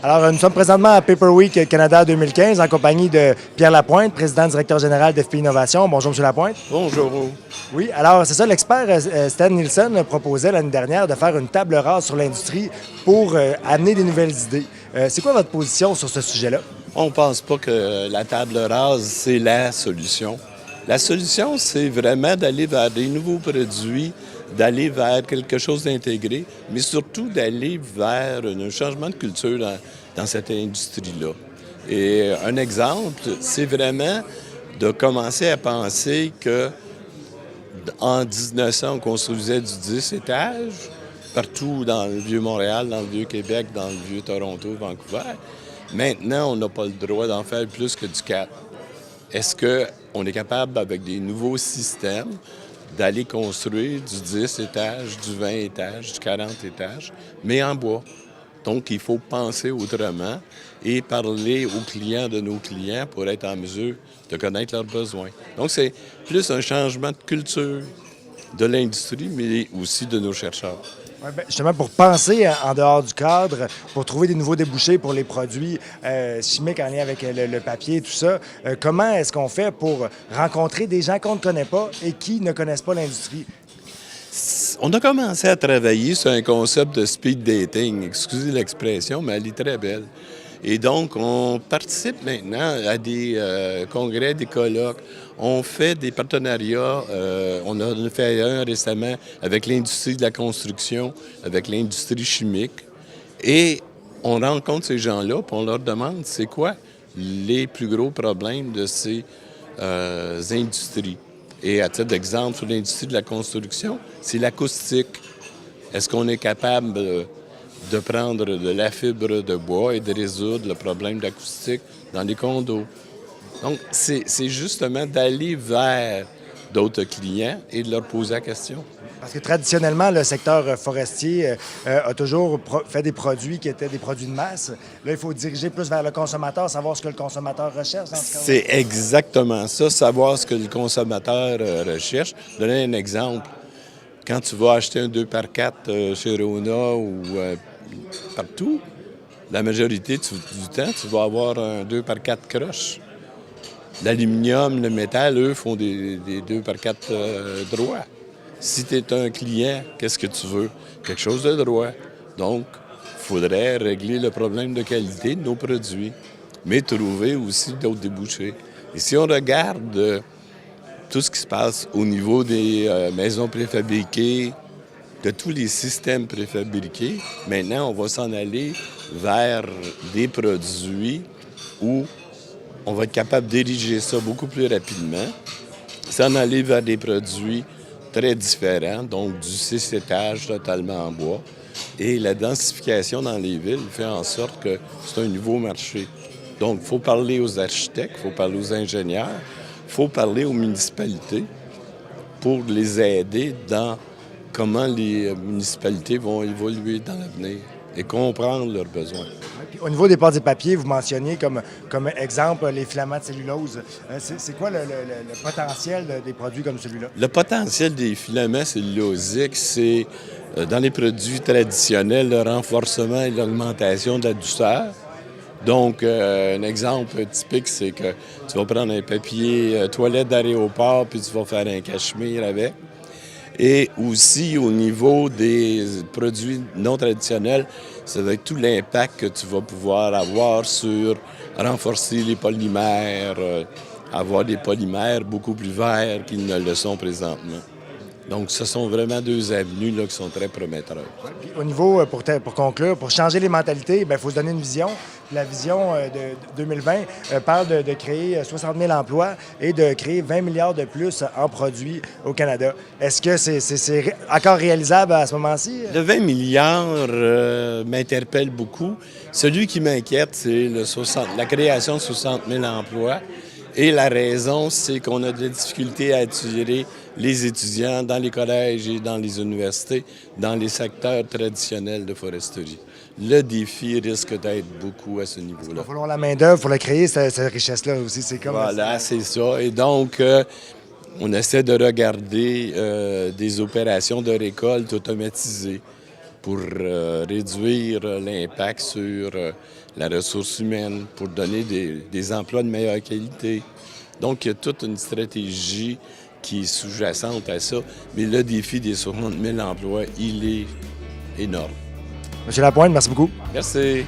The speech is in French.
Alors, nous sommes présentement à Paper Week Canada 2015 en compagnie de Pierre Lapointe, président directeur général d'FP Innovation. Bonjour, M. Lapointe. Bonjour. Oui, alors c'est ça, l'expert Stan Nielsen proposait l'année dernière de faire une table rase sur l'industrie pour amener des nouvelles idées. C'est quoi votre position sur ce sujet-là? On ne pense pas que la table rase, c'est la solution. La solution, c'est vraiment d'aller vers des nouveaux produits, d'aller vers quelque chose d'intégré, mais surtout d'aller vers un changement de culture dans cette industrie-là. Et un exemple, c'est vraiment de commencer à penser que en 1900, on construisait du 10 étages partout dans le Vieux-Montréal, dans le Vieux-Québec, dans le Vieux-Toronto, Vancouver. Maintenant, on n'a pas le droit d'en faire plus que du 4. Est-ce qu'on est capable, avec des nouveaux systèmes, d'aller construire du 10 étages, du 20 étages, du 40 étages, mais en bois? Donc, il faut penser autrement et parler aux clients de nos clients pour être en mesure de connaître leurs besoins. Donc, c'est plus un changement de culture de l'industrie, mais aussi de nos chercheurs. Ouais, bien, justement, pour penser en dehors du cadre, pour trouver des nouveaux débouchés pour les produits chimiques en lien avec le papier et tout ça, comment est-ce qu'on fait pour rencontrer des gens qu'on ne connaît pas et qui ne connaissent pas l'industrie? On a commencé à travailler sur un concept de speed dating. Excusez l'expression, mais elle est très belle. Et donc, on participe maintenant à des congrès, des colloques. On fait des partenariats. On en a fait un récemment avec l'industrie de la construction, avec l'industrie chimique. Et on rencontre ces gens-là, puis on leur demande c'est quoi les plus gros problèmes de ces industries. Et à titre d'exemple, sur l'industrie de la construction, c'est l'acoustique. Est-ce qu'on est capable de prendre de la fibre de bois et de résoudre le problème d'acoustique dans les condos? Donc, c'est justement d'aller vers d'autres clients et de leur poser la question. Parce que traditionnellement, le secteur forestier a toujours fait des produits qui étaient des produits de masse. Là, il faut diriger plus vers le consommateur, savoir ce que le consommateur recherche dans ce cas-là. C'est exactement ça, savoir ce que le consommateur recherche. Donner un exemple. Quand tu vas acheter un 2x4 chez Rona ou partout, la majorité du temps, tu vas avoir un 2x4 croche. L'aluminium, le métal, eux, font des 2x4 droits. Si tu es un client, qu'est-ce que tu veux? Quelque chose de droit. Donc, il faudrait régler le problème de qualité de nos produits, mais trouver aussi d'autres débouchés. Et si on regarde tout ce qui se passe au niveau des maisons préfabriquées, de tous les systèmes préfabriqués, maintenant, on va s'en aller vers des produits où on va être capable d'ériger ça beaucoup plus rapidement, s'en aller vers des produits très différents, donc du 6 étages totalement en bois. Et la densification dans les villes fait en sorte que c'est un nouveau marché. Donc, il faut parler aux architectes, il faut parler aux ingénieurs, il faut parler aux municipalités pour les aider dans comment les municipalités vont évoluer dans l'avenir et comprendre leurs besoins. Puis, au niveau des pâtes et papiers, vous mentionniez comme exemple les filaments de cellulose. C'est quoi le potentiel des produits comme celui-là? Le potentiel des filaments cellulosiques, c'est dans les produits traditionnels, le renforcement et l'augmentation de la douceur. Donc, un exemple typique, c'est que tu vas prendre un papier toilette d'aéroport puis tu vas faire un cachemire avec. Et aussi, au niveau des produits non traditionnels, ça va être tout l'impact que tu vas pouvoir avoir sur renforcer les polymères, avoir des polymères beaucoup plus verts qu'ils ne le sont présentement. Donc, ce sont vraiment deux avenues là, qui sont très prometteuses. Puis, au niveau, pour conclure, pour changer les mentalités, il faut se donner une vision. La vision de 2020 parle de créer 60 000 emplois et de créer 20 milliards de plus en produits au Canada. Est-ce que c'est encore réalisable à ce moment-ci? Le 20 milliards m'interpelle beaucoup. Celui qui m'inquiète, c'est la création de 60 000 emplois. Et la raison, c'est qu'on a de la difficulté à attirer les étudiants dans les collèges et dans les universités, dans les secteurs traditionnels de foresterie. Le défi risque d'être beaucoup à ce niveau-là. Il va falloir la main-d'œuvre pour le créer, cette richesse-là aussi. C'est comme voilà, c'est ça. Et donc, on essaie de regarder des opérations de récolte automatisées pour réduire l'impact sur la ressource humaine, pour donner des emplois de meilleure qualité. Donc, il y a toute une stratégie qui est sous-jacente à ça. Mais le défi des 60 000 emplois, il est énorme. Monsieur Lapointe, merci beaucoup. Merci.